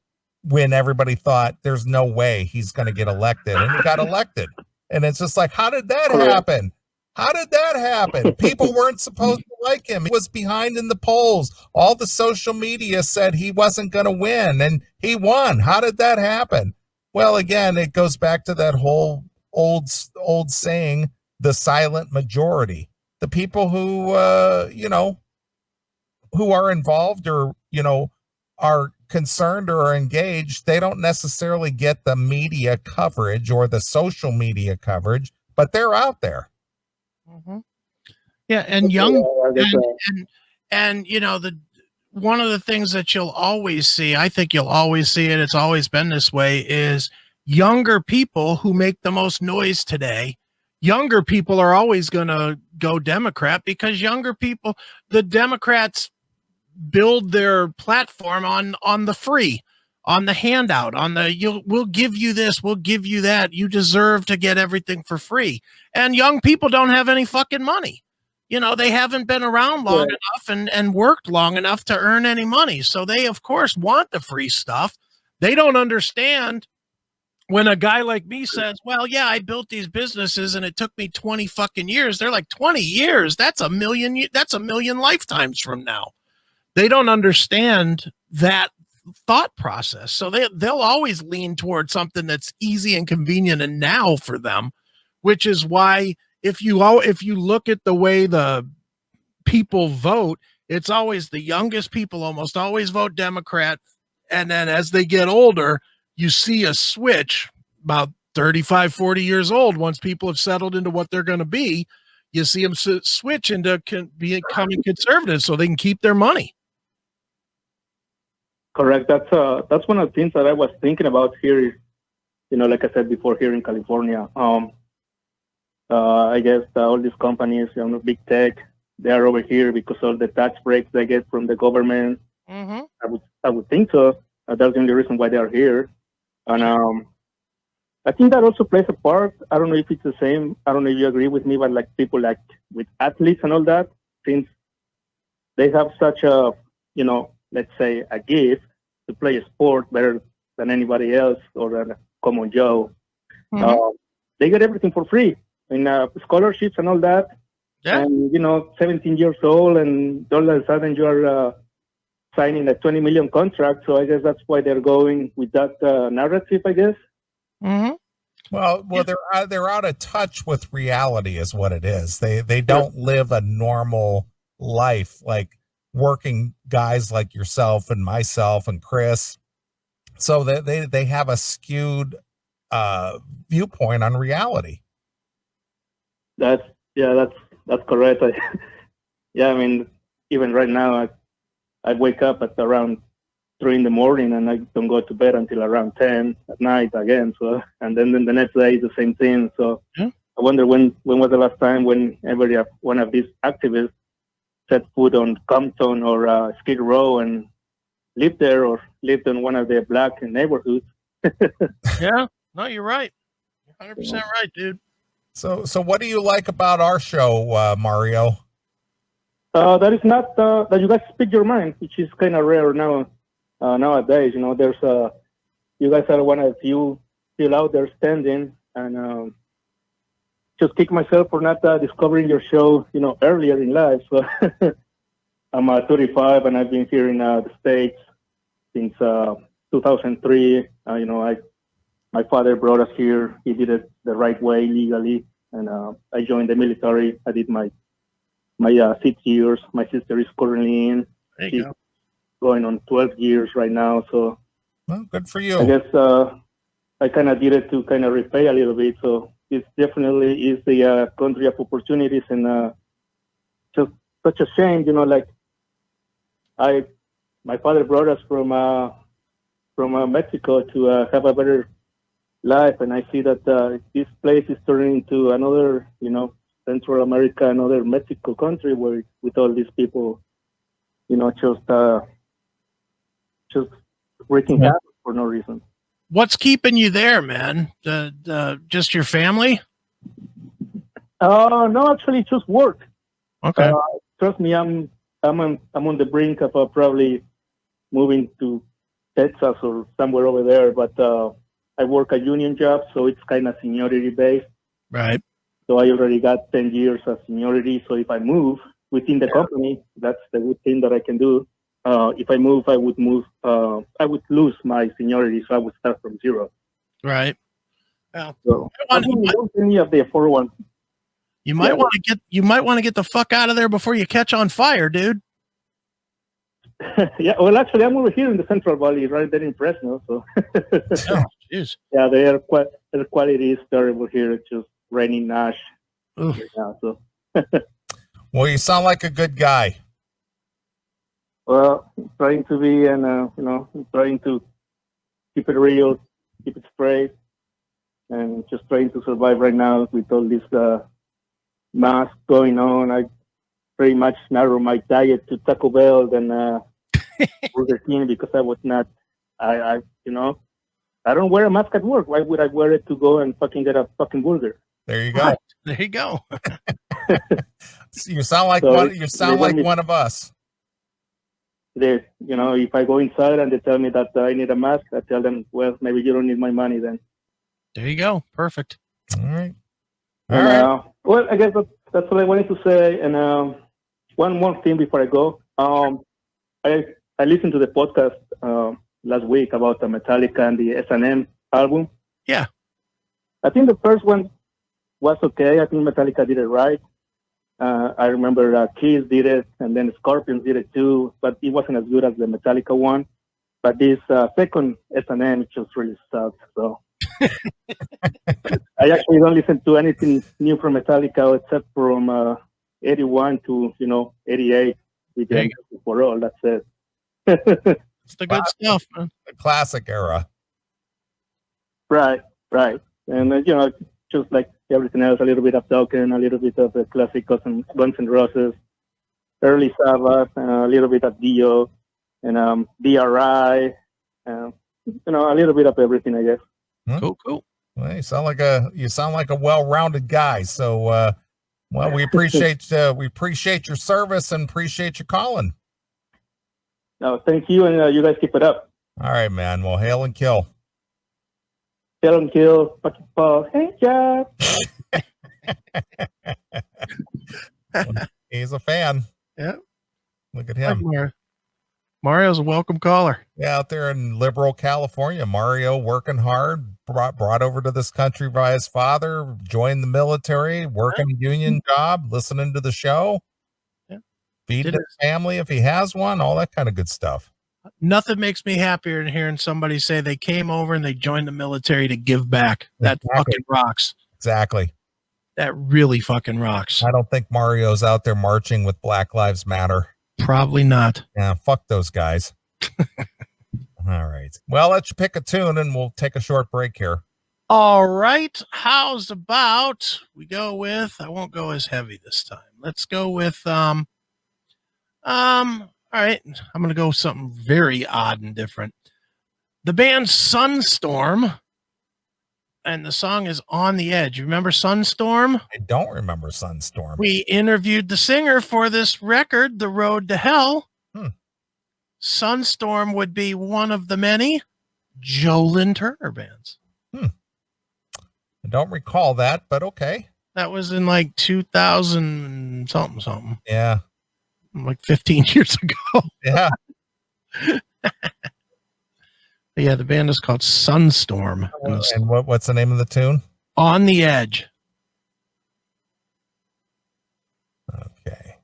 when everybody thought there's no way he's going to get elected, and he got elected. And it's just like, how did that happen? How did that happen? People weren't supposed to like him. He was behind in the polls. All the social media said he wasn't going to win, and he won. How did that happen? Well, again, it goes back to that whole old saying, the silent majority. The people who, who are involved or, are concerned or are engaged, they don't necessarily get the media coverage or the social media coverage, but they're out there. Mm-hmm. Yeah, and young, and one of the things that you'll always see, I think you'll always see it, it's always been this way, is younger people who make the most noise today. Younger people are always going to go Democrat because younger people, the Democrats build their platform on the free, on the handout, on the we'll give you this, we'll give you that, you deserve to get everything for free. And young people don't have any fucking money. They haven't been around long enough and worked long enough to earn any money. So they, of course, want the free stuff. They don't understand when a guy like me says, well, yeah, I built these businesses and it took me 20 fucking years. They're like, 20 years? That's a million lifetimes from now. They don't understand that thought process. So they'll always lean towards something that's easy and convenient and now for them, which is why if you look at the way the people vote, it's always the youngest people almost always vote Democrat. And then as they get older, you see a switch about 35, 40 years old. Once people have settled into what they're going to be, you see them switch into becoming conservative so they can keep their money. Correct. That's one of the things that I was thinking about here. Like I said before, here in California, I guess all these companies, big tech, they are over here because of the tax breaks they get from the government. Mm-hmm. I would think so. That's the only reason why they are here. And I think that also plays a part. I don't know if it's the same. I don't know if you agree with me, but like people like with athletes and all that, since they have such a, let's say a gift to play a sport better than anybody else or a common Joe, they get everything for free. Scholarships and all that. Yeah. And, 17 years old and all of a sudden you're signing a 20 million contract. So I guess that's why they're going with that narrative, I guess. Mm-hmm. Well, they're out of touch with reality is what it is. They don't live a normal life like working guys like yourself and myself and Chris. So they have a skewed viewpoint on reality. That's correct. Even right now, I wake up at around 3 in the morning and I don't go to bed until around 10 at night again. So, and then the next day is the same thing. So I wonder when was the last time when one of these activists set foot on Compton or Skid Row and lived there or lived in one of the black neighborhoods. Yeah, no, you're right. You're 100% right, dude. So what do you like about our show, Mario? That is not that you guys speak your mind, which is kind of rare now. Nowadays, there's you guys are one of the few still out there standing, and just kick myself for not discovering your show, earlier in life. So I'm 35, and I've been here in the States since 2003. My father brought us here. He did it the right way, legally, and I joined the military. I did my 6 years. My sister is currently in. She's going on 12 years right now. So, well, good for you. I guess I kind of did it to kind of repay a little bit. So it definitely is the country of opportunities, and just such a shame, like my father brought us from Mexico to have a better life, and I see that this place is turning into another, Central America, another Mexico country where with all these people, just wreaking havoc for no reason. What's keeping you there, man? Just your family? No, actually, just work. Okay. Trust me, I'm on the brink of probably moving to Texas or somewhere over there, but I work a union job, so it's kind of seniority based. Right. So I already got 10 years of seniority. So if I move, within the company. That's the good thing that I can do. If I move, I would lose my seniority, so I would start from zero. Right. Well, So I wouldn't lose any of the 401. you might want to get the fuck out of there before you catch on fire, dude. Yeah, well, actually, I'm over here in the Central Valley, right there in Fresno. So, Oh, jeez. yeah, the air quality is terrible here. It's just raining ash Oof. right now. So, Well, you sound like a good guy. well, trying to be, and trying to keep it real, keep it straight, and just trying to survive right now with all this mask going on. I pretty much narrow my diet to Taco Bell than Burger King because I was not. I don't wear a mask at work. Why would I wear it to go and fucking get a fucking burger? There you go. There you go. You sound like So one. You sound like one of us. If I go inside and they tell me that I need a mask, I tell them, well, maybe you don't need my money then. There you go. Perfect. All right. Well, I guess that's all I wanted to say. And one more thing before I go. I listened to the podcast last week about the Metallica and the S&M album. Yeah. I think the first one was okay. I think Metallica did it right. I remember Kiss did it, and then Scorpions did it too, but it wasn't as good as the Metallica one. But this second S&M just really sucked. So I actually don't listen to anything new from Metallica except from 81 to 88 with them for all. That's it. It's the good stuff, man. The classic era. Right. And just like everything else, a little bit of Dokken, a little bit of the classic Guns N' Roses, early Sabbath, a little bit of Dio, and DRI, a little bit of everything, I guess. Cool. Well, you sound like a well-rounded guy. So, we appreciate your service and appreciate you calling. No, thank you, and you guys keep it up. All right, man. Well, hail and kill. Hail and kill, fucking Paul. Hey, Jeff. He's a fan. Yeah. Look at him. Mario's a welcome caller. Yeah, out there in liberal California. Mario working hard, brought over to this country by his father, joined the military, working a union job, listening to the show, feeding his family if he has one, all that kind of good stuff. Nothing makes me happier than hearing somebody say they came over and they joined the military to give back. That fucking rocks. Exactly. That really fucking rocks. I don't think Mario's out there marching with Black Lives Matter. Probably not. Yeah, fuck those guys. All right. Well, let's pick a tune and we'll take a short break here. All right. How's about we go with, I won't go as heavy this time. Let's go with, all right. I'm going to go something very odd and different. The band Sunstorm, and the song is On the Edge. You remember Sunstorm? I don't remember Sunstorm. We interviewed the singer for this record, The Road to Hell. Sunstorm would be one of the many Joe Lynn Turner bands. I don't recall that, but okay. That was in like 2000 something. Yeah. Like 15 years ago. Yeah. Yeah, the band is called Sunstorm. And what's the name of the tune? On the Edge. Okay.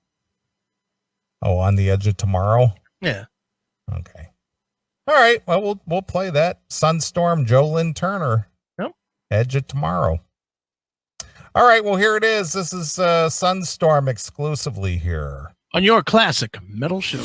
Oh, On the Edge of Tomorrow? Yeah. Okay. All right. Well, we'll play that. Sunstorm, Joe Lynn Turner. Yep. Edge of Tomorrow. All right. Well, here it is. This is Sunstorm exclusively here On your classic metal show.